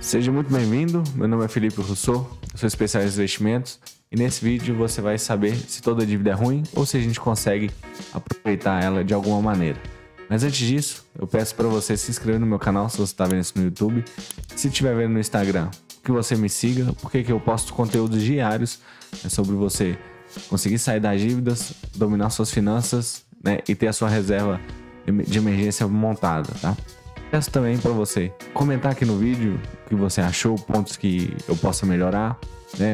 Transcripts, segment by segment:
Seja muito bem-vindo, meu nome é Felipe Rousseau, eu sou especialista em investimentos e nesse vídeo você vai saber se toda dívida é ruim ou se a gente consegue aproveitar ela de alguma maneira. Mas antes disso, eu peço para você se inscrever no meu canal se você está vendo isso no YouTube, se estiver vendo no Instagram, que você me siga, porque eu posto conteúdos diários sobre você conseguir sair das dívidas, dominar suas finanças, e ter a sua reserva de emergência montada, tá? Peço também para você comentar aqui no vídeo o que você achou, pontos que eu possa melhorar,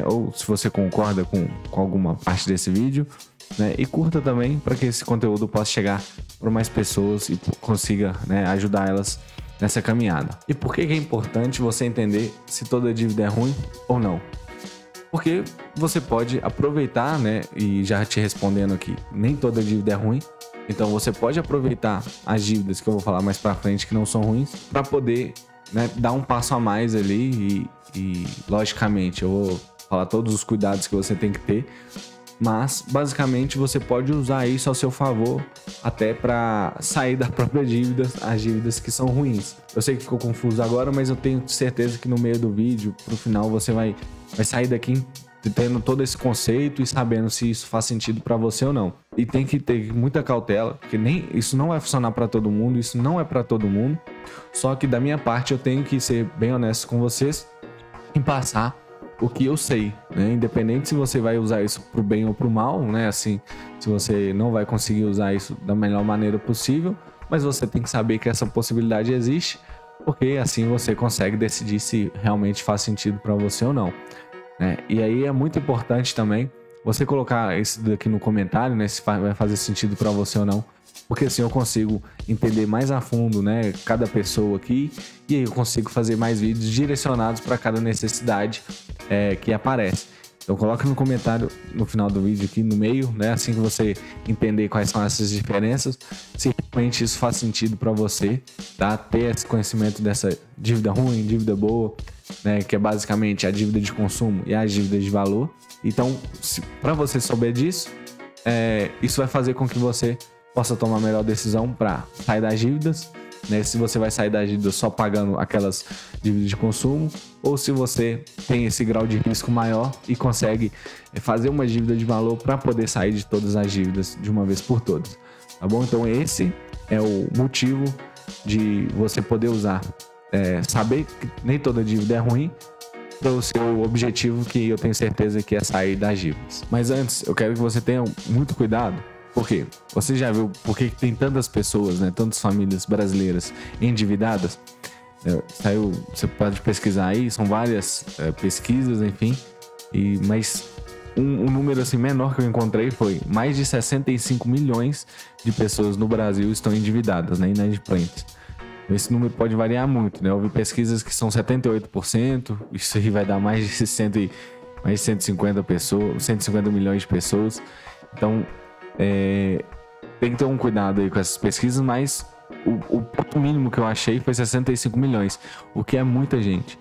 ou se você concorda com alguma parte desse vídeo, e curta também para que esse conteúdo possa chegar para mais pessoas e consiga, ajudar elas nessa caminhada. E por que é importante você entender se toda dívida é ruim ou não? Porque você pode aproveitar, e já te respondendo aqui, nem toda dívida é ruim. Então você pode aproveitar as dívidas que eu vou falar mais pra frente que não são ruins para poder, dar um passo a mais ali e logicamente eu vou falar todos os cuidados que você tem que ter, mas basicamente você pode usar isso ao seu favor até para sair da própria dívida, as dívidas que são ruins. Eu sei que ficou confuso agora, mas eu tenho certeza que no meio do vídeo, pro final, você vai sair daqui tendo todo esse conceito e sabendo se isso faz sentido para você ou não. E tem que ter muita cautela, porque isso não vai funcionar para todo mundo, isso não é para todo mundo. Só que da minha parte eu tenho que ser bem honesto com vocês e passar o que eu sei, independente se você vai usar isso pro bem ou pro mal, assim, se você não vai conseguir usar isso da melhor maneira possível, mas você tem que saber que essa possibilidade existe, porque assim você consegue decidir se realmente faz sentido para você ou não. E aí é muito importante também você colocar isso daqui no comentário, se vai fazer sentido para você ou não, porque assim eu consigo entender mais a fundo, cada pessoa aqui, e aí eu consigo fazer mais vídeos direcionados para cada necessidade que aparece. Então coloca no comentário no final do vídeo aqui no meio, assim que você entender quais são essas diferenças, se realmente isso faz sentido para você, tá? Ter esse conhecimento dessa dívida ruim, dívida boa, que é basicamente a dívida de consumo e a dívida de valor. Então, para você souber disso, isso vai fazer com que você possa tomar a melhor decisão para sair das dívidas, se você vai sair das dívidas só pagando aquelas dívidas de consumo, ou se você tem esse grau de risco maior e consegue fazer uma dívida de valor para poder sair de todas as dívidas de uma vez por todas, tá bom? Então esse é o motivo de você poder usar, saber que nem toda dívida é ruim para o seu objetivo, que eu tenho certeza que é sair das dívidas. Mas antes, eu quero que você tenha muito cuidado. Por quê? Você já viu por que tem tantas pessoas, tantas famílias brasileiras endividadas? Você pode pesquisar aí, são várias pesquisas, enfim, mas um número assim menor que eu encontrei foi mais de 65 milhões de pessoas no Brasil estão endividadas, inadimplentes. Esse número pode variar muito, Houve pesquisas que são 78%, isso aí vai dar mais de 150 pessoas, 150 milhões de pessoas. Então, tem que ter um cuidado aí com essas pesquisas, mas o ponto mínimo que eu achei foi 65 milhões, o que é muita gente,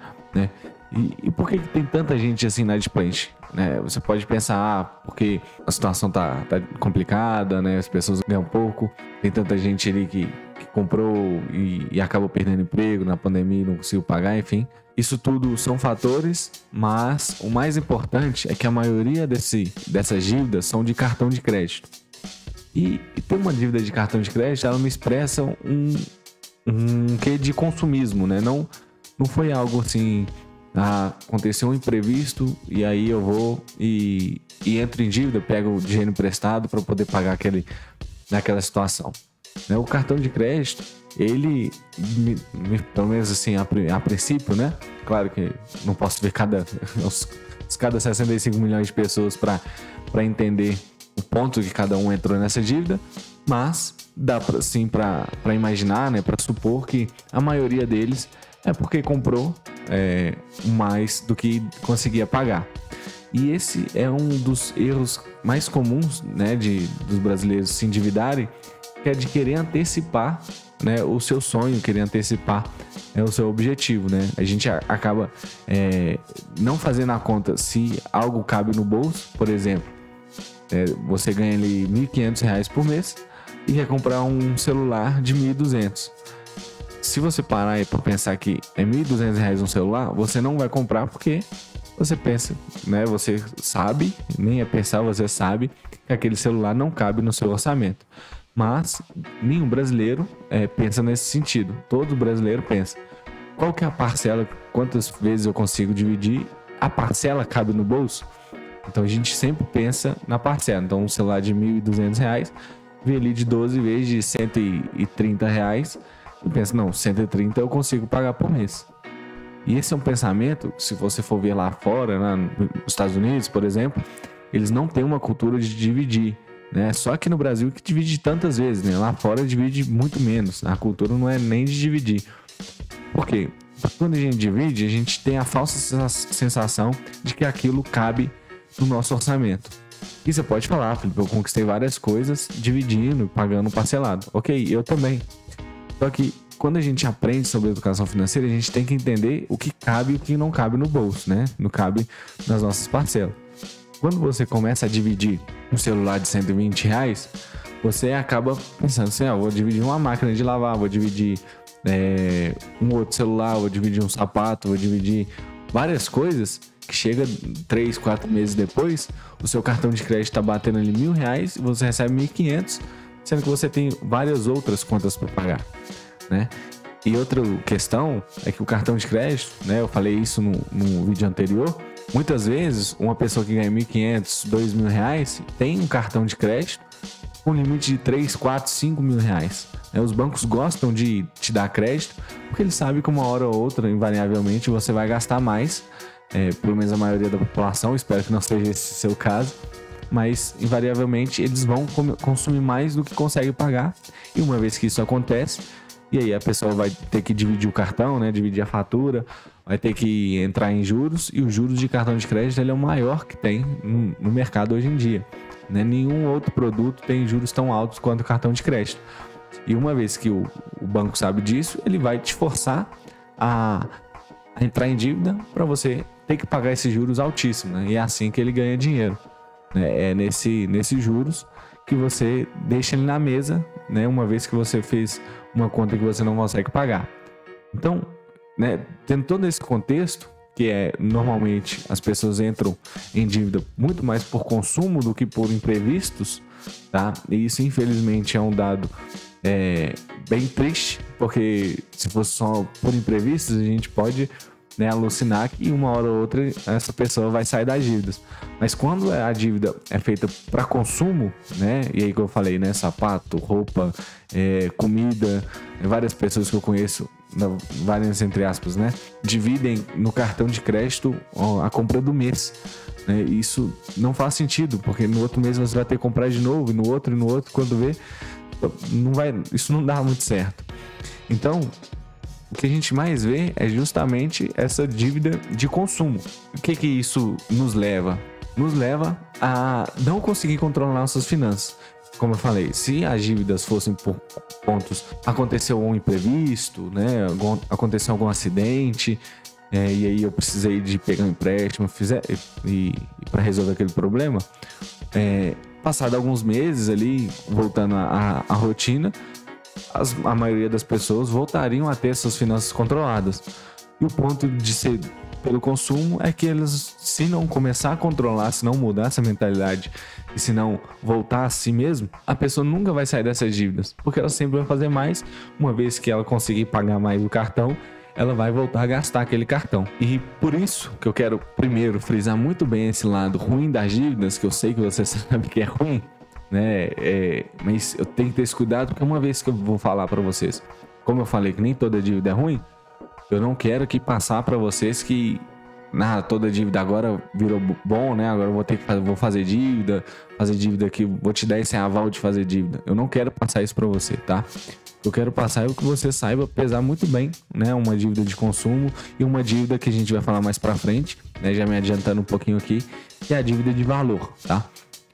E por que tem tanta gente assim inadimplente? Você pode pensar, porque a situação tá complicada, as pessoas ganham pouco, tem tanta gente ali que comprou e acabou perdendo emprego na pandemia e não conseguiu pagar, enfim. Isso tudo são fatores, mas o mais importante é que a maioria dessas dívidas são de cartão de crédito. E ter uma dívida de cartão de crédito, ela me expressa um quê de consumismo, Não foi algo assim, aconteceu um imprevisto e aí eu vou e entro em dívida, pego o dinheiro emprestado para poder pagar naquela situação. O cartão de crédito, ele, pelo menos assim, a princípio, Claro que não posso ver cada 65 milhões de pessoas para entender o ponto que cada um entrou nessa dívida, mas dá sim para imaginar, para supor que a maioria deles é porque comprou mais do que conseguia pagar. E esse é um dos erros mais comuns, dos brasileiros se endividarem, que é de querer antecipar, o seu sonho, querer antecipar o seu objetivo, A gente acaba não fazendo a conta se algo cabe no bolso. Por exemplo, você ganha ali R$ 1.500 por mês e quer comprar um celular de 1.200. se você parar aí para pensar que é R$ 1.200 um celular, você não vai comprar porque você pensa, né? Você sabe, nem é pensar, você sabe que aquele celular não cabe no seu orçamento. Mas nenhum brasileiro pensa nesse sentido. Todo brasileiro pensa: qual que é a parcela? Quantas vezes eu consigo dividir? A parcela cabe no bolso? Então a gente sempre pensa na parcela. Então um celular de R$ 1.200 vem ali de 12 vezes de R$ 130 e pensa: não, 130 eu consigo pagar por mês. E esse é um pensamento, se você for ver lá fora, lá nos Estados Unidos, por exemplo, eles não têm uma cultura de dividir, né? Só aqui no Brasil que divide tantas vezes, né? Lá fora divide muito menos. A cultura não é nem de dividir. Por quê? Porque quando a gente divide, a gente tem a falsa sensação de que aquilo cabe no nosso orçamento. E você pode falar: Felipe, eu conquistei várias coisas dividindo, pagando parcelado. Ok, eu também. Só que quando a gente aprende sobre educação financeira, a gente tem que entender o que cabe e o que não cabe no bolso, né? Não cabe nas nossas parcelas. Quando você começa a dividir um celular de R$ 120, você acaba pensando assim: vou dividir uma máquina de lavar, vou dividir um outro celular, vou dividir um sapato, vou dividir várias coisas que chega 3, 4 meses depois, o seu cartão de crédito está batendo ali R$ 1.000 e você recebe 1.500, sendo que você tem várias outras contas para pagar, né? E outra questão é que o cartão de crédito, né? Eu falei isso no vídeo anterior. Muitas vezes, uma pessoa que ganha R$ 1.500, R$ 2.000 tem um cartão de crédito com limite de 3, 4, 5 mil reais. Os bancos gostam de te dar crédito porque eles sabem que uma hora ou outra, invariavelmente, você vai gastar mais. Pelo menos a maioria da população, espero que não seja esse seu caso, mas invariavelmente eles vão consumir mais do que conseguem pagar. E uma vez que isso acontece, e aí a pessoa vai ter que dividir o cartão, né? Dividir a fatura, vai ter que entrar em juros, e os juros de cartão de crédito ele é o maior que tem no mercado hoje em dia, né? Nenhum outro produto tem juros tão altos quanto o cartão de crédito. E uma vez que o banco sabe disso, ele vai te forçar a entrar em dívida para você ter que pagar esses juros altíssimos, né? E é assim que ele ganha dinheiro, né? É nesses juros que você deixa ele na mesa, né? Uma vez que você fez uma conta que você não consegue pagar. Então, né, tendo todo esse contexto, que normalmente as pessoas entram em dívida muito mais por consumo do que por imprevistos, tá? E isso infelizmente é um dado bem triste, porque se fosse só por imprevistos, a gente pode, né, alucinar que uma hora ou outra essa pessoa vai sair das dívidas. Mas quando a dívida é feita para consumo, né, e aí que eu falei, né, sapato, roupa, comida, várias pessoas que eu conheço, várias entre aspas, né, dividem no cartão de crédito a compra do mês. Né? Isso não faz sentido, porque no outro mês você vai ter que comprar de novo, e no outro, quando vê, isso não dá muito certo. Então, o que a gente mais vê é justamente essa dívida de consumo. O que isso nos leva? Nos leva a não conseguir controlar nossas finanças. Como eu falei, se as dívidas fossem por pontos, aconteceu um imprevisto, né? Aconteceu algum acidente, e aí eu precisei de pegar um empréstimo para resolver aquele problema, passado alguns meses ali, voltando à rotina, a maioria das pessoas voltariam a ter suas finanças controladas. E o ponto de ser pelo consumo é que eles, se não começar a controlar, se não mudar essa mentalidade e se não voltar a si mesmo, a pessoa nunca vai sair dessas dívidas, porque ela sempre vai fazer mais. Uma vez que ela conseguir pagar mais o cartão, ela vai voltar a gastar aquele cartão. E por isso que eu quero primeiro frisar muito bem esse lado ruim das dívidas, que eu sei que você sabe que é ruim, né? Mas eu tenho que ter esse cuidado, porque uma vez que eu vou falar para vocês, como eu falei que nem toda dívida é ruim, eu não quero que passar para vocês que toda dívida agora virou bom, né? Agora eu vou fazer dívida aqui, vou te dar esse aval de fazer dívida. Eu não quero passar isso para você, tá? Eu quero passar que você saiba pesar muito bem, né? Uma dívida de consumo e uma dívida que a gente vai falar mais para frente, né? Já me adiantando um pouquinho aqui, que é a dívida de valor, tá?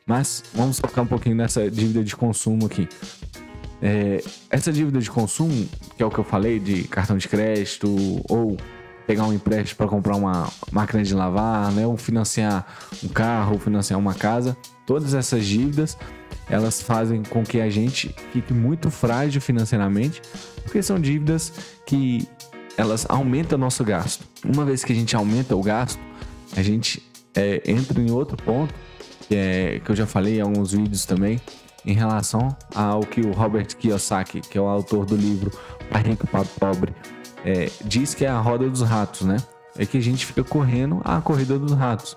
Mas vamos focar um pouquinho nessa dívida de consumo aqui. Essa dívida de consumo, que é o que eu falei, de cartão de crédito ou pegar um empréstimo para comprar uma máquina de lavar, né? Ou financiar um carro, ou financiar uma casa, todas essas dívidas, elas fazem com que a gente fique muito frágil financeiramente, porque são dívidas que elas aumentam o nosso gasto. Uma vez que a gente aumenta o gasto, a gente entra em outro ponto, que eu já falei em alguns vídeos também, em relação ao que o Robert Kiyosaki, que é o autor do livro Pai Rico, Pai Pobre, diz que é a roda dos ratos, né? É que a gente fica correndo a corrida dos ratos.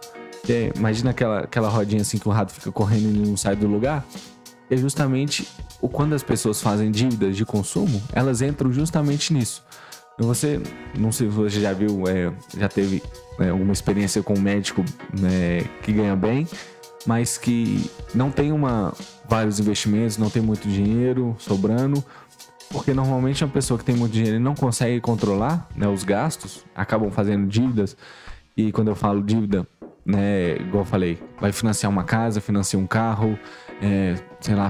Imagina aquela rodinha assim que o rato fica correndo e não sai do lugar. É justamente quando as pessoas fazem dívidas de consumo, elas entram justamente nisso. Você, não sei se você já viu, já teve alguma experiência com um médico que ganha bem, mas que não tem vários investimentos, não tem muito dinheiro sobrando, porque normalmente uma pessoa que tem muito dinheiro e não consegue controlar, né, os gastos, acabam fazendo dívidas. E quando eu falo dívida, né, igual eu falei, vai financiar uma casa, financia um carro,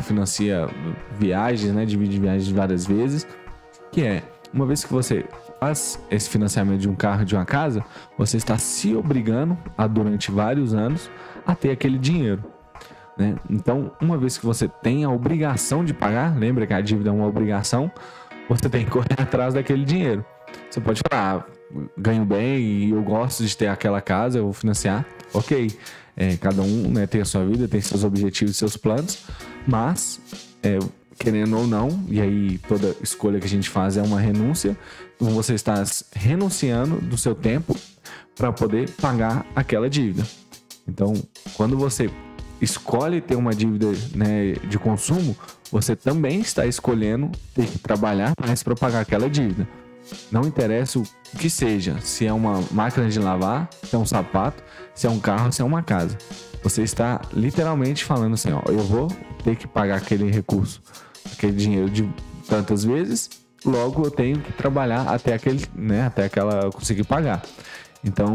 financia viagens, né, divide viagens várias vezes, que uma vez que você faz esse financiamento de um carro, de uma casa, você está se obrigando durante vários anos a ter aquele dinheiro, né? Então, uma vez que você tem a obrigação de pagar, lembra que a dívida é uma obrigação, você tem que correr atrás daquele dinheiro. Você pode falar, ganho bem e eu gosto de ter aquela casa, eu vou financiar. Ok, cada um, né, tem a sua vida, tem seus objetivos, seus planos, mas querendo ou não, e aí toda escolha que a gente faz é uma renúncia, então você está renunciando do seu tempo para poder pagar aquela dívida. Então, quando você escolhe ter uma dívida, né, de consumo, você também está escolhendo ter que trabalhar mais para pagar aquela dívida. Não interessa o que seja, se é uma máquina de lavar, se é um sapato, se é um carro, se é uma casa. Você está literalmente falando assim, eu vou ter que pagar aquele recurso, aquele dinheiro de tantas vezes, logo eu tenho que trabalhar até aquela conseguir pagar. Então,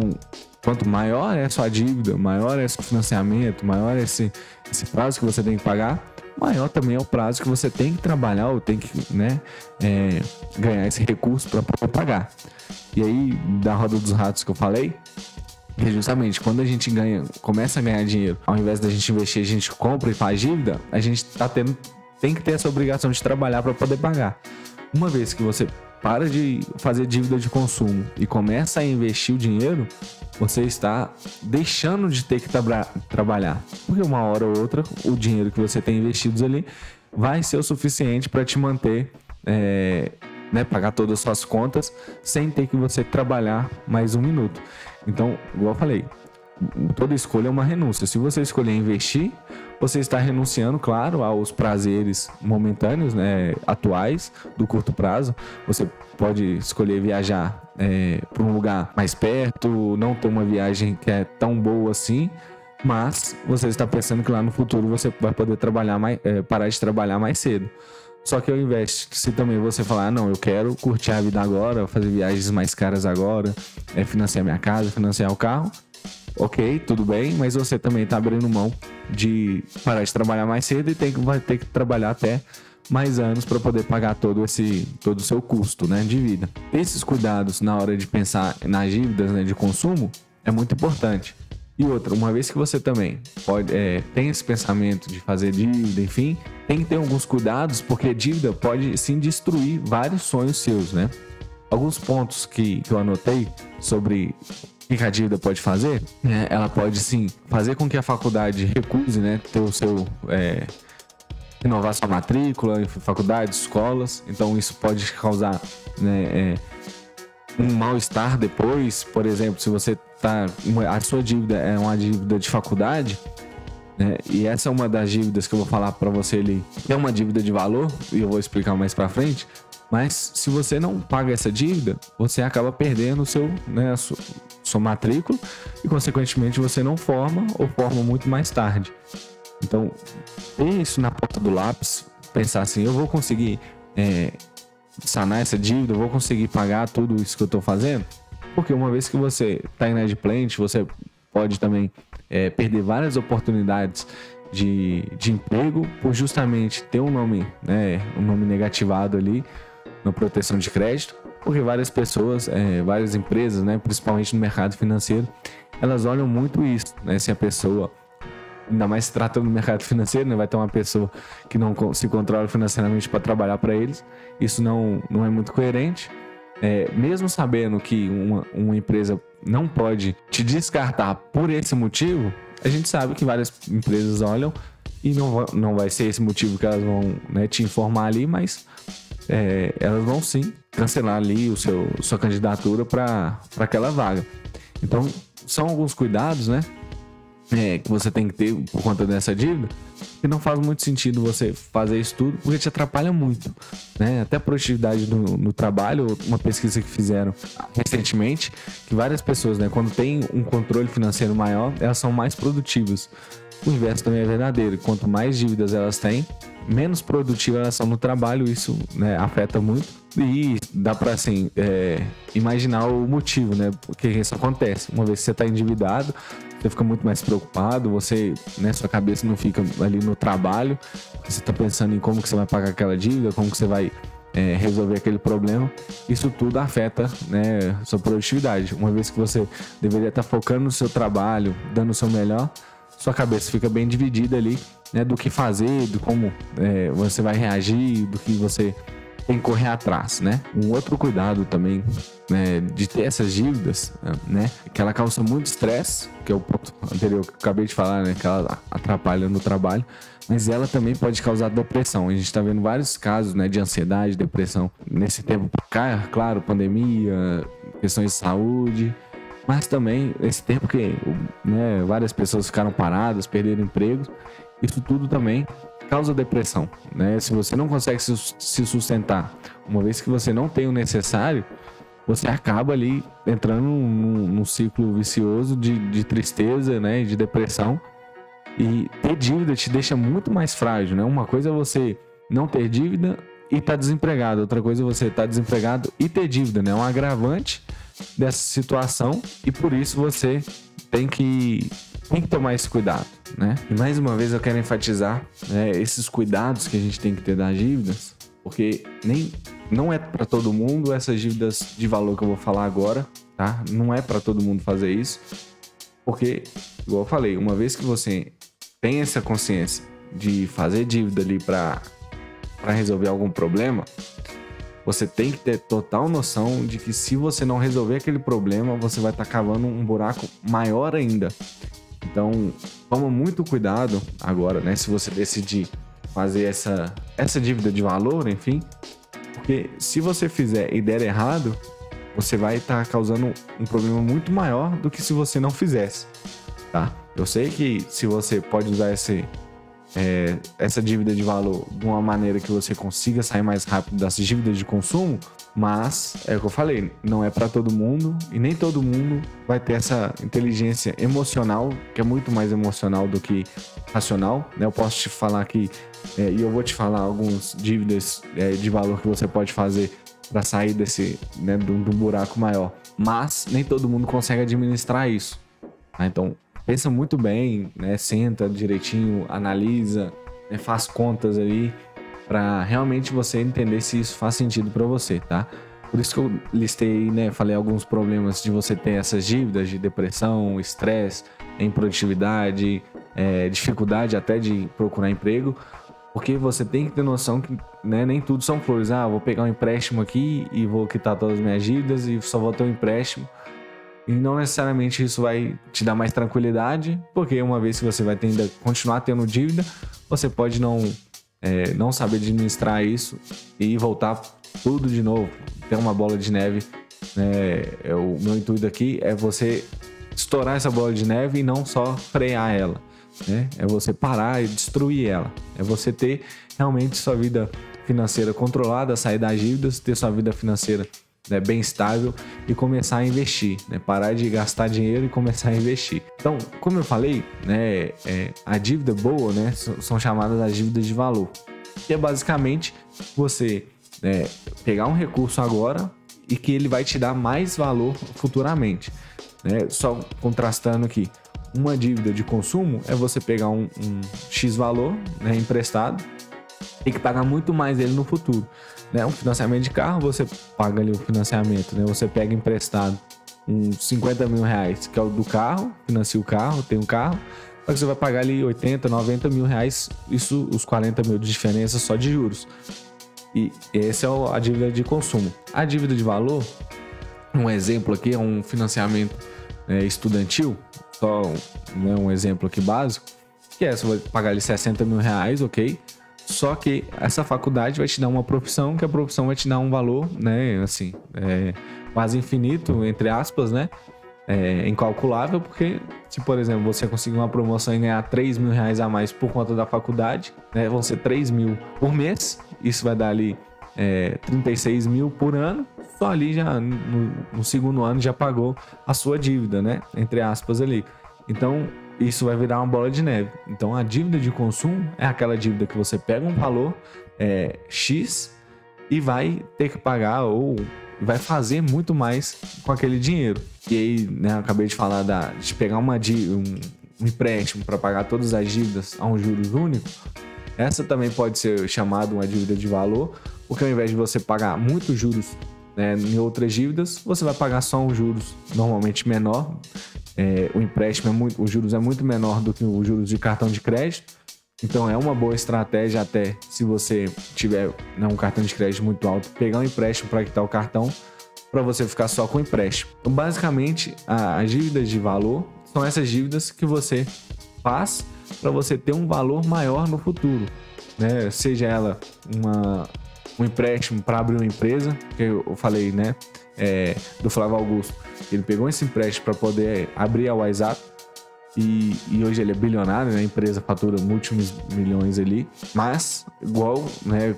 quanto maior é a sua dívida, maior é o seu financiamento, maior é esse prazo que você tem que pagar, maior também é o prazo que você tem que trabalhar ou tem que, ganhar esse recurso para poder pagar. E aí, da roda dos ratos que eu falei, que justamente quando a gente começa a ganhar dinheiro, ao invés da gente investir, a gente compra e faz dívida, a gente tem que ter essa obrigação de trabalhar para poder pagar. Uma vez que você para de fazer dívida de consumo e começa a investir o dinheiro, você está deixando de ter que trabalhar. Porque uma hora ou outra, o dinheiro que você tem investido ali vai ser o suficiente para te manter, pagar todas as suas contas sem ter que você trabalhar mais um minuto. Então, igual eu falei, toda escolha é uma renúncia. Se você escolher investir, você está renunciando, claro, aos prazeres momentâneos, né, atuais, do curto prazo. Você pode escolher viajar para um lugar mais perto, não ter uma viagem que é tão boa assim, mas você está pensando que lá no futuro você vai poder parar de trabalhar mais cedo. Só que ao invés, se também você falar, não, eu quero curtir a vida agora, fazer viagens mais caras agora, financiar minha casa, financiar o carro, ok, tudo bem, mas você também está abrindo mão de parar de trabalhar mais cedo e vai ter que trabalhar até mais anos para poder pagar todo o seu custo, né, de vida. Esses cuidados na hora de pensar nas dívidas, né, de consumo é muito importante. E outra, uma vez que você também tem esse pensamento de fazer dívida, enfim, tem que ter alguns cuidados, porque dívida pode sim destruir vários sonhos seus, né? Alguns pontos que eu anotei sobre o que a dívida pode fazer, né? Ela pode sim fazer com que a faculdade recuse, né, ter o seu renovar sua matrícula em faculdades, escolas. Então isso pode causar, né, um mal-estar depois. Por exemplo, se você a sua dívida é uma dívida de faculdade, né, e essa é uma das dívidas que eu vou falar para você ali, é uma dívida de valor, e eu vou explicar mais para frente. Mas se você não paga essa dívida, você acaba perdendo a sua matrícula e, consequentemente, você não forma ou forma muito mais tarde. Então, ter isso na ponta do lápis, pensar assim, eu vou conseguir sanar essa dívida, eu vou conseguir pagar tudo isso que eu estou fazendo, porque uma vez que você está inadimplente, você pode também perder várias oportunidades de emprego por justamente ter um nome negativado ali na proteção de crédito, porque várias pessoas, várias empresas, né, principalmente no mercado financeiro, elas olham muito isso, né, se a pessoa ainda mais se tratando do mercado financeiro, né? Vai ter uma pessoa que não se controla financeiramente para trabalhar para eles. Isso não é muito coerente. Mesmo sabendo que uma empresa não pode te descartar por esse motivo, a gente sabe que várias empresas olham e não vai ser esse motivo que elas vão, né, te informar ali, mas elas vão sim cancelar ali sua candidatura para aquela vaga. Então, são alguns cuidados, né, que você tem que ter por conta dessa dívida, que não faz muito sentido você fazer isso tudo, porque te atrapalha muito, né? Até a produtividade no trabalho, uma pesquisa que fizeram recentemente, que várias pessoas, né, quando tem um controle financeiro maior, elas são mais produtivas. O inverso também é verdadeiro. Quanto mais dívidas elas têm, menos produtivas elas são no trabalho. Isso, né, afeta muito. E dá para, assim, imaginar o motivo, né? Porque isso acontece. Uma vez que você está endividado, você fica muito mais preocupado. Você, né, sua cabeça não fica ali no trabalho. Você está pensando em como que você vai pagar aquela dívida, como que você vai resolver aquele problema. Isso tudo afeta, né, sua produtividade. Uma vez que você deveria estar focando no seu trabalho, dando o seu melhor, sua cabeça fica bem dividida ali, né, do que fazer, do como você vai reagir, do que você tem que correr atrás, né? Um outro cuidado também, né, de ter essas dívidas, né, que ela causa muito estresse, que é o ponto anterior que eu acabei de falar, né, que ela atrapalha no trabalho, mas ela também pode causar depressão. A gente está vendo vários casos, né, de ansiedade, depressão nesse tempo pra cá, claro, pandemia, questões de saúde. Mas também esse tempo que, né, várias pessoas ficaram paradas, perderam emprego, isso tudo também causa depressão, né? Se você não consegue se sustentar, uma vez que você não tem o necessário, você acaba ali entrando num ciclo vicioso de tristeza, né, de depressão. E ter dívida te deixa muito mais frágil, né? Uma coisa é você não ter dívida e estar desempregado, outra coisa é você estar desempregado e ter dívida, né? É um agravante dessa situação e por isso você tem que tomar esse cuidado, né? E mais uma vez eu quero enfatizar, né, esses cuidados que a gente tem que ter das dívidas, porque não é para todo mundo essas dívidas de valor que eu vou falar agora, tá? Não é para todo mundo fazer isso, porque, igual eu falei, uma vez que você tem essa consciência de fazer dívida ali para resolver algum problema, você tem que ter total noção de que se você não resolver aquele problema, você vai estar cavando um buraco maior ainda. Então, toma muito cuidado agora, né? Se você decidir fazer essa dívida de valor, enfim. Porque se você fizer e der errado, você vai estar causando um problema muito maior do que se você não fizesse, tá? Eu sei que se você pode usar essa dívida de valor de uma maneira que você consiga sair mais rápido das dívidas de consumo, mas é o que eu falei, não é para todo mundo e nem todo mundo vai ter essa inteligência emocional, que é muito mais emocional do que racional, né? Eu posso te falar aqui e eu vou te falar algumas dívidas de valor que você pode fazer para sair desse, né, de um buraco maior, mas nem todo mundo consegue administrar isso, tá? Então pensa muito bem, né? Senta direitinho, analisa, né? Faz contas ali para realmente você entender se isso faz sentido para você, tá? Por isso que eu listei, né? Falei alguns problemas de você ter essas dívidas de depressão, estresse, improdutividade, dificuldade até de procurar emprego, porque você tem que ter noção que, né, nem tudo são flores. Vou pegar um empréstimo aqui e vou quitar todas as minhas dívidas e só vou ter um empréstimo. E não necessariamente isso vai te dar mais tranquilidade, porque uma vez que você vai ainda continuar tendo dívida, você pode não saber administrar isso e voltar tudo de novo. Ter uma bola de neve, né? O meu intuito aqui é você estourar essa bola de neve e não só frear ela, né? É você parar e destruir ela. É você ter realmente sua vida financeira controlada, sair das dívidas, ter sua vida financeira, né, bem estável e começar a investir, né? Parar de gastar dinheiro e começar a investir. Então, como eu falei, né, a dívida boa, né, são chamadas as dívidas de valor, que é basicamente você pegar um recurso agora e que ele vai te dar mais valor futuramente, né? Só contrastando aqui, uma dívida de consumo é você pegar um X valor, né, emprestado, tem que pagar muito mais ele no futuro, né? Um financiamento de carro, você paga ali o financiamento, né? Você pega emprestado uns 50 mil reais, que é o do carro, financia o carro, tem um carro, só que você vai pagar ali 80, 90 mil reais, isso os 40 mil de diferença só de juros. E essa é a dívida de consumo. A dívida de valor, um exemplo aqui, é um financiamento estudantil, só um exemplo aqui básico, que você vai pagar ali 60 mil reais, ok? Só que essa faculdade vai te dar uma profissão, que a profissão vai te dar um valor, né, assim, quase infinito, entre aspas, né? Incalculável, porque se, por exemplo, você conseguir uma promoção e ganhar 3 mil reais a mais por conta da faculdade, né, vão ser 3 mil por mês, isso vai dar ali 36 mil por ano, só ali já no segundo ano já pagou a sua dívida, né, entre aspas ali. Então, isso vai virar uma bola de neve. Então, a dívida de consumo é aquela dívida que você pega um valor X e vai ter que pagar ou vai fazer muito mais com aquele dinheiro. E aí, né, eu acabei de falar de pegar um empréstimo para pagar todas as dívidas a um juros único. Essa também pode ser chamada uma dívida de valor, porque ao invés de você pagar muitos juros, né, em outras dívidas, você vai pagar só um juros normalmente menor. O empréstimo os juros é muito menor do que os juros de cartão de crédito. Então é uma boa estratégia, até se você tiver um cartão de crédito muito alto, pegar um empréstimo para quitar o cartão, para você ficar só com o empréstimo. Então, basicamente, as dívidas de valor são essas dívidas que você faz para você ter um valor maior no futuro, né? Seja ela um empréstimo para abrir uma empresa, que eu falei, né, do Flávio Augusto. Ele pegou esse empréstimo para poder abrir a WhatsApp. E hoje ele é bilionário, né? A empresa fatura múltiplos milhões ali. Mas, igual, né?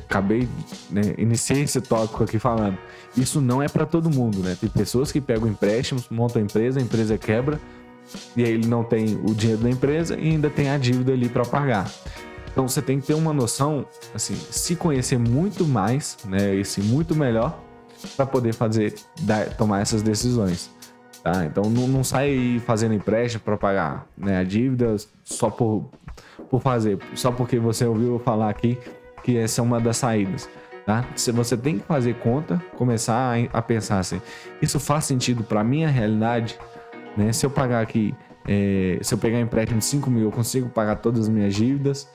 Iniciei esse tópico aqui falando. Isso não é para todo mundo, né? Tem pessoas que pegam empréstimos, montam a empresa quebra. E aí ele não tem o dinheiro da empresa e ainda tem a dívida ali para pagar. Então você tem que ter uma noção, assim, se conhecer muito mais, né? Muito melhor para poder tomar essas decisões. Tá? Então não sai aí fazendo empréstimo para pagar, né, a dívida só por fazer, só porque você ouviu falar aqui que essa é uma das saídas. Tá? Você tem que fazer conta, começar a pensar assim, isso faz sentido para minha realidade, né? Se eu pagar aqui, se eu pegar empréstimo de 5 mil, eu consigo pagar todas as minhas dívidas,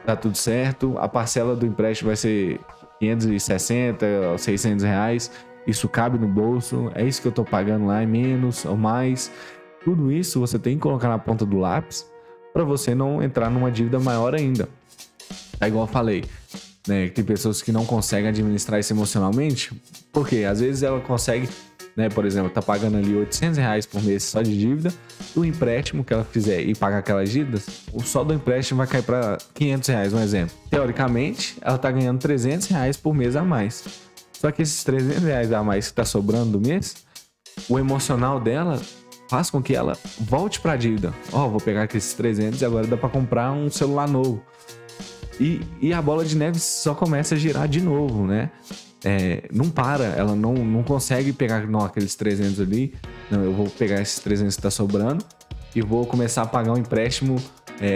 tá tudo certo, a parcela do empréstimo vai ser 560, 600 reais, isso cabe no bolso, é isso que eu tô pagando lá, é menos ou mais. Tudo isso você tem que colocar na ponta do lápis para você não entrar numa dívida maior ainda. É igual eu falei, né? Tem pessoas que não conseguem administrar isso emocionalmente, porque às vezes ela consegue, né? Por exemplo, tá pagando ali 800 reais por mês só de dívida, o empréstimo que ela fizer e pagar aquelas dívidas, o só do empréstimo vai cair para 500 reais, um exemplo. Teoricamente, ela tá ganhando 300 reais por mês a mais. Só que esses 300 reais a mais que tá sobrando do mês, o emocional dela faz com que ela volte pra dívida. Vou pegar aqui esses 300 e agora dá pra comprar um celular novo. E a bola de neve só começa a girar de novo, né? Não para, ela não consegue pegar aqueles 300 ali. Não, eu vou pegar esses 300 que tá sobrando e vou começar a pagar um empréstimo,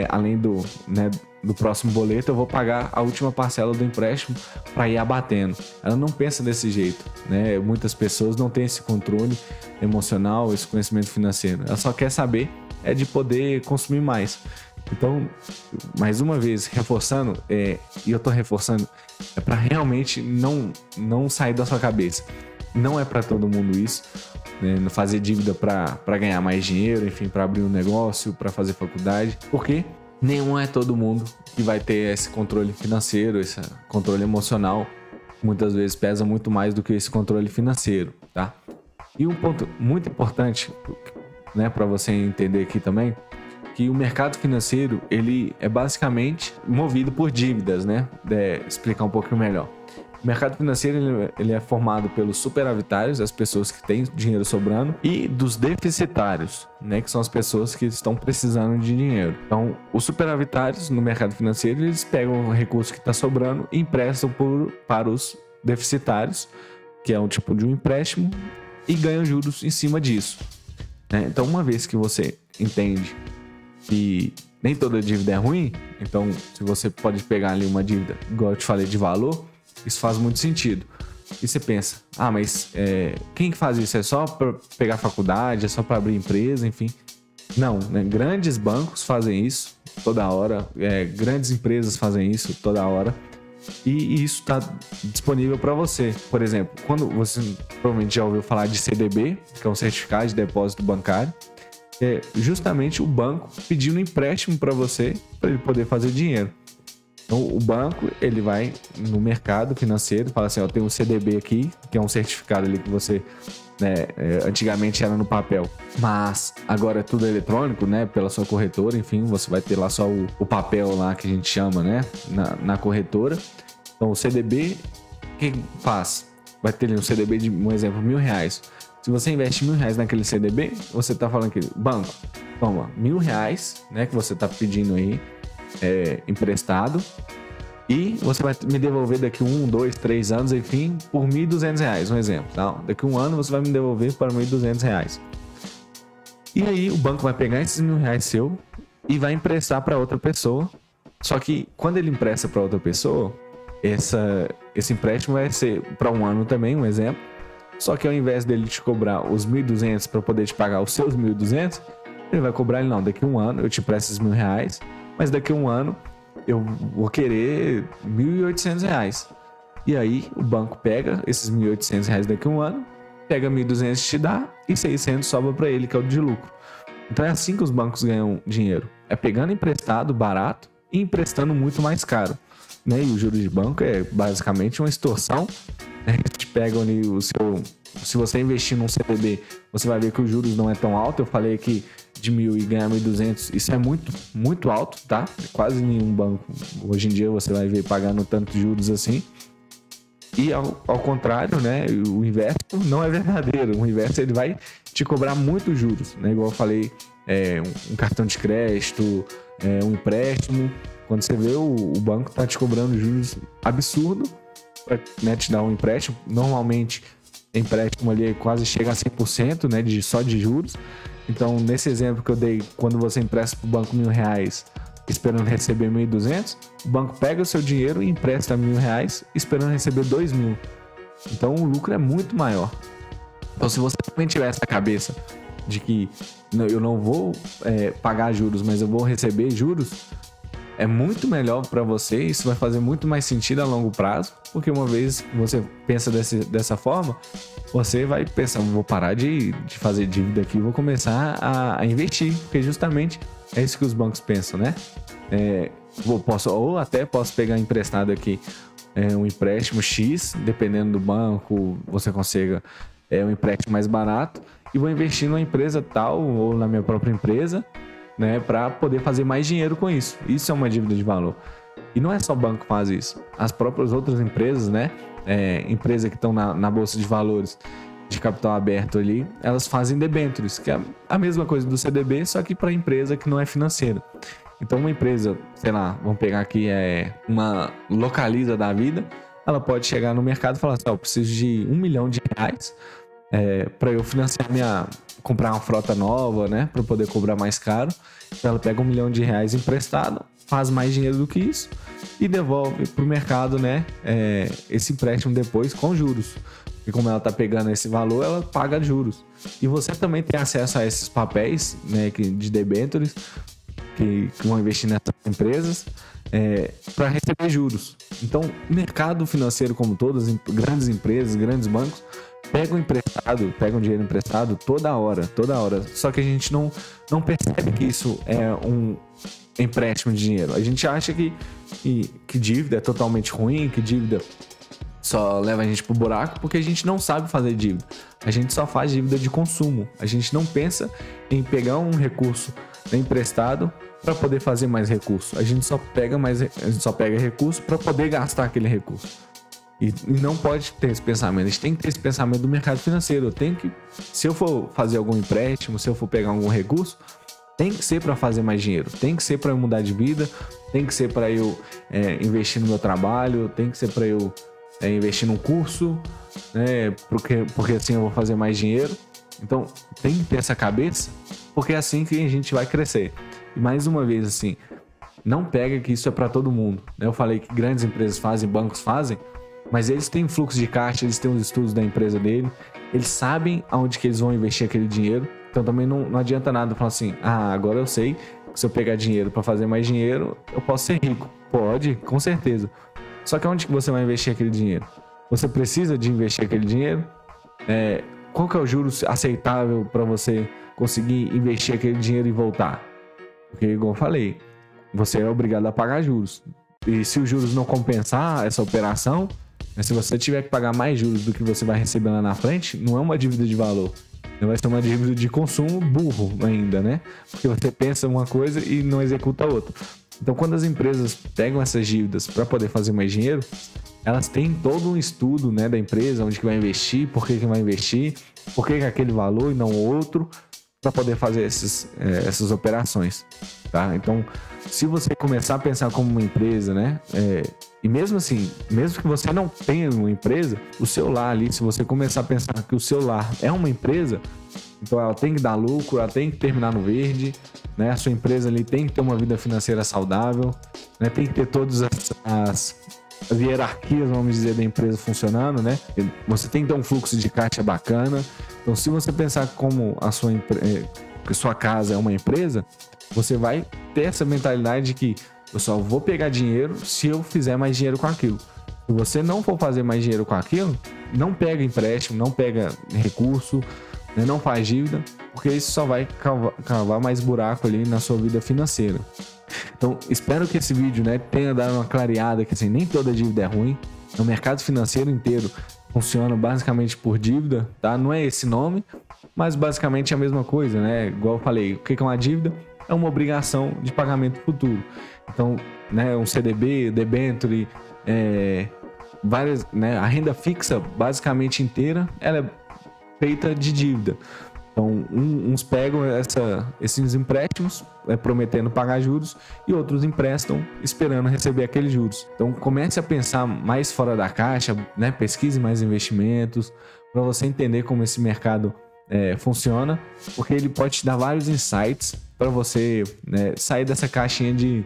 além do próximo boleto, eu vou pagar a última parcela do empréstimo para ir abatendo. Ela não pensa desse jeito, né? Muitas pessoas não têm esse controle emocional, esse conhecimento financeiro. Ela só quer saber de poder consumir mais. Então, mais uma vez, reforçando, e eu tô reforçando, é para realmente não sair da sua cabeça. Não é para todo mundo isso, né? Fazer dívida para ganhar mais dinheiro, enfim, para abrir um negócio, para fazer faculdade, porque nenhum é todo mundo que vai ter esse controle financeiro, esse controle emocional. Muitas vezes pesa muito mais do que esse controle financeiro, tá? E um ponto muito importante, né, para você entender aqui também, que o mercado financeiro, ele é basicamente movido por dívidas, né? Explicar um pouquinho melhor. O mercado financeiro ele é formado pelos superavitários, as pessoas que têm dinheiro sobrando, e dos deficitários, né, que são as pessoas que estão precisando de dinheiro. Então, os superavitários no mercado financeiro, eles pegam o recurso que está sobrando e emprestam para os deficitários, que é um tipo de um empréstimo, e ganham juros em cima disso, né? Então, uma vez que você entende que nem toda dívida é ruim, então se você pode pegar ali uma dívida, igual eu te falei, de valor, isso faz muito sentido. E você pensa, mas quem que faz isso? É só para pegar faculdade? É só para abrir empresa? Enfim, Não, né? Grandes bancos fazem isso toda hora, grandes empresas fazem isso toda hora. E isso está disponível para você. Por exemplo, quando você provavelmente já ouviu falar de CDB, que é um certificado de depósito bancário, é justamente o banco pedindo um empréstimo para você para ele poder fazer dinheiro. Então, o banco ele vai no mercado financeiro e fala assim: ó, tem um CDB aqui, que é um certificado ali que você, né, antigamente era no papel, mas agora é tudo eletrônico, né, pela sua corretora. Enfim, você vai ter lá só o papel lá que a gente chama, né, na corretora. Então, o CDB, o que faz? Vai ter ali um CDB de, um exemplo, R$1.000. Se você investe R$1.000 naquele CDB, você está falando que, banco, toma R$1.000, né, que você está pedindo aí, emprestado, e você vai me devolver daqui 1, 2, 3 anos, enfim, por R$1.200, um exemplo. Tá? Daqui 1 ano você vai me devolver para R$1.200. E aí o banco vai pegar esses R$1.000 seu e vai emprestar para outra pessoa. Só que quando ele empresta para outra pessoa, esse empréstimo vai ser para 1 ano também, um exemplo. Só que ao invés dele te cobrar os R$1.200 para poder te pagar os seus R$1.200, ele vai cobrar, não, daqui 1 ano eu te presto esses R$1.000, mas daqui 1 ano eu vou querer R$1.800. E aí o banco pega esses R$1.800 daqui 1 ano, pega R$1.200 te dá e R$600 sobra para ele, que é o de lucro. Então é assim que os bancos ganham dinheiro. É pegando emprestado barato e emprestando muito mais caro. Né? E o juros de banco é basicamente uma extorsão. A gente pega ali o seu... Se você investir num CDB, você vai ver que os juros não é tão alto. Eu falei aqui de 1.000 e ganhar 1.200. Isso é muito, muito alto, tá? Quase nenhum banco hoje em dia você vai ver pagando tantos juros assim. E ao contrário, né? O inverso não é verdadeiro. O inverso, ele vai te cobrar muitos juros, né? Igual eu falei, um cartão de crédito, um empréstimo. Quando você vê, o banco tá te cobrando juros absurdos para, né, te dar um empréstimo. Normalmente, empréstimo ali quase chega a 100%, né, só de juros. Então, nesse exemplo que eu dei, quando você empresta para o banco R$1.000 esperando receber 1.200, o banco pega o seu dinheiro e empresta R$1.000 esperando receber 2.000. Então, o lucro é muito maior. Então, se você também tiver essa cabeça de que eu não vou pagar juros, mas eu vou receber juros, é muito melhor para você. Isso vai fazer muito mais sentido a longo prazo, porque uma vez que você pensa dessa forma, você vai pensar: vou parar de fazer dívida aqui, vou começar a investir, porque justamente é isso que os bancos pensam, né? Posso pegar emprestado aqui um empréstimo X, dependendo do banco, você consiga um empréstimo mais barato, e vou investir numa empresa tal ou na minha própria empresa, né, para poder fazer mais dinheiro com isso. Isso é uma dívida de valor. E não é só banco que faz isso. As próprias outras empresas, né, empresas que estão na bolsa de valores de capital aberto ali, elas fazem debêntures, que é a mesma coisa do CDB, só que para empresa que não é financeira. Então uma empresa, sei lá, vamos pegar aqui uma Localiza da vida, ela pode chegar no mercado e falar assim: eu preciso de R$1 milhão para eu financiar comprar uma frota nova, né, para poder cobrar mais caro. Então ela pega R$1 milhão emprestado, faz mais dinheiro do que isso e devolve para o mercado, né, esse empréstimo depois com juros. E como ela está pegando esse valor, ela paga juros. E você também tem acesso a esses papéis, né, de debêntures que vão investir nessas empresas para receber juros. Então, o mercado financeiro como todas, grandes empresas, grandes bancos, pegam dinheiro emprestado toda hora. Só que a gente não percebe que isso é um empréstimo de dinheiro. A gente acha que dívida é totalmente ruim, que dívida só leva a gente pro buraco, porque a gente não sabe fazer dívida. A gente só faz dívida de consumo. A gente não pensa em pegar um recurso emprestado para poder fazer mais recurso. A gente só pega recurso para poder gastar aquele recurso. E não pode ter esse pensamento. A gente tem que ter esse pensamento do mercado financeiro. Se eu for fazer algum empréstimo, se eu for pegar algum recurso, tem que ser para fazer mais dinheiro. Tem que ser para eu mudar de vida. Tem que ser para eu investir no meu trabalho. Tem que ser para eu investir num curso, né? Porque assim eu vou fazer mais dinheiro. Então tem que ter essa cabeça, porque é assim que a gente vai crescer. E mais uma vez, assim, não pega que isso é para todo mundo, né? Eu falei que grandes empresas fazem, bancos fazem, mas eles têm fluxo de caixa, eles têm os estudos da empresa dele, eles sabem aonde que eles vão investir aquele dinheiro, Então também não adianta nada falar assim, agora eu sei que se eu pegar dinheiro para fazer mais dinheiro, eu posso ser rico. Pode, com certeza. Só que onde que você vai investir aquele dinheiro? Você precisa de investir aquele dinheiro? Qual que é o juros aceitável para você conseguir investir aquele dinheiro e voltar? Porque, igual eu falei, você é obrigado a pagar juros. E se os juros não compensar essa operação, se você tiver que pagar mais juros do que você vai receber lá na frente, não é uma dívida de valor. Vai ser uma dívida de consumo burro ainda, né? Porque você pensa uma coisa e não executa outra. Então, quando as empresas pegam essas dívidas para poder fazer mais dinheiro, elas têm todo um estudo, né, da empresa, onde que vai investir, por que vai investir, por que aquele valor e não outro, para poder fazer essas operações, tá? Então, se você começar a pensar como uma empresa, né, e mesmo assim, mesmo que você não tenha uma empresa, o seu lar ali, se você começar a pensar que o seu lar é uma empresa, então ela tem que dar lucro, ela tem que terminar no verde, né? A sua empresa ali tem que ter uma vida financeira saudável, né? Tem que ter todas as hierarquias, vamos dizer, da empresa funcionando, né? Você tem que ter um fluxo de caixa bacana. Então, se você pensar como que sua casa é uma empresa, você vai ter essa mentalidade de que eu só vou pegar dinheiro se eu fizer mais dinheiro com aquilo. Se você não for fazer mais dinheiro com aquilo, não pega empréstimo, não pega recurso, né? Não faz dívida, porque isso só vai cavar mais buraco ali na sua vida financeira. Então, espero que esse vídeo, né, tenha dado uma clareada que assim, nem toda dívida é ruim. O mercado financeiro inteiro funciona basicamente por dívida, tá? Não é esse nome, mas basicamente é a mesma coisa, né? Igual eu falei, o que é uma dívida? É uma obrigação de pagamento futuro. Então, né, um CDB, debênture, várias, né, a renda fixa basicamente inteira, ela é feita de dívida. Então, uns pegam esses empréstimos, prometendo pagar juros, e outros emprestam esperando receber aqueles juros. Então, comece a pensar mais fora da caixa, né? Pesquise mais investimentos, para você entender como esse mercado funciona, porque ele pode te dar vários insights para você, né, sair dessa caixinha de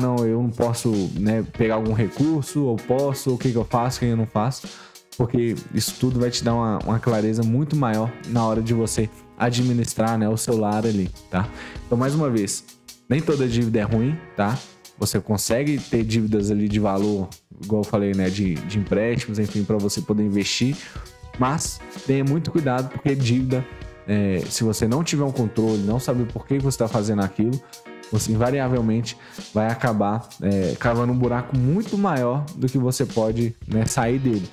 não, eu não posso, né, pegar algum recurso, ou posso, o que eu faço, o que eu não faço. Porque isso tudo vai te dar uma clareza muito maior na hora de você administrar, né, o seu lar ali, tá? Então, mais uma vez, nem toda dívida é ruim, tá? Você consegue ter dívidas ali de valor, igual eu falei, né, de empréstimos, enfim, para você poder investir, mas tenha muito cuidado, porque dívida, se você não tiver um controle, não saber por que você está fazendo aquilo, você invariavelmente vai acabar cavando um buraco muito maior do que você pode, né, sair dele.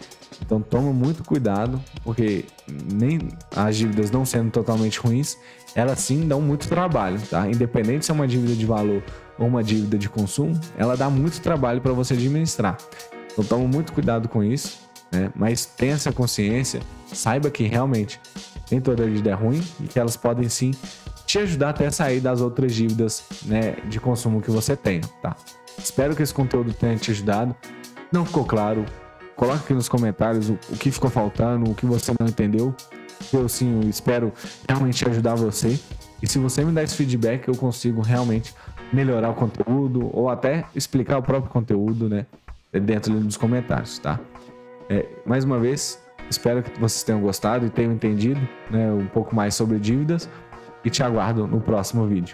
Então toma muito cuidado, porque nem as dívidas não sendo totalmente ruins, elas sim dão muito trabalho, tá? Independente se é uma dívida de valor ou uma dívida de consumo, ela dá muito trabalho para você administrar. Então toma muito cuidado com isso, né? Mas tenha essa consciência, saiba que realmente nem toda dívida é ruim e que elas podem sim te ajudar até a sair das outras dívidas, né, de consumo que você tenha, tá? Espero que esse conteúdo tenha te ajudado. Não ficou claro? Coloque aqui nos comentários o que ficou faltando, o que você não entendeu. Eu sim, eu espero realmente ajudar você. E se você me dá esse feedback, eu consigo realmente melhorar o conteúdo ou até explicar o próprio conteúdo, né, dentro dos comentários, tá? Mais uma vez, espero que vocês tenham gostado e tenham entendido, né, um pouco mais sobre dívidas. E te aguardo no próximo vídeo.